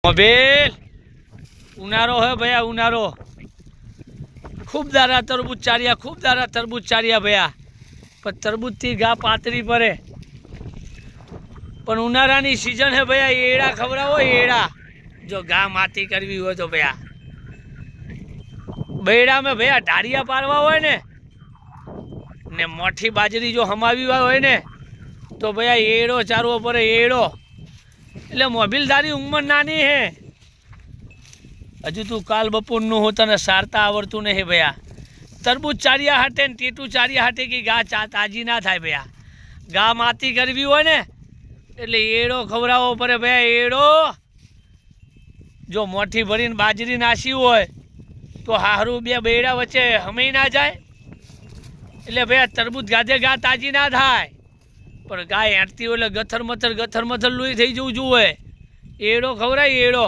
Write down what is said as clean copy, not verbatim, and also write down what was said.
મોબેલ ઉનાળો હે ભયા ઉનાળો खूब दारा तरबूज चारिया खूब दारा तरबूज चारिया भैया पर तरबूज थी घा पातरी पड़े पर उनाळानी सीजन है भैया एड़ा खवड़ावो एड़ा जो घा माती करवी हो तो भैया बेड़ा में भैया ढारिया पारवा होय ने मोटी बाजरी जो हमावी होय ने तो भैया एड़ो चारवो पड़े एड़ो એટલે મોબિલદારી ઉંમર નાની હે हजू तू काल बपोर नु हो तने सारता आवड़तु नहीं भैया तरबूज चारिया हटे ने टीटू चारिया हटे की गा ताजी ना थाय भैया गा माती करवी हो ने एटले एड़ो खवरावो पड़े भैया एड़ो जो मोटी भरीने बाजरी नासी होय तो हारू बे बेड़ा वच्चे हमें ना जाए एटले भैया तरबूज गाधे गा ताजी ना थाय पर गाय हेंटती होय એટલે ગથર મથર લૂઈ થઈ જવું જોઈએ એડો ખવરાય એડો।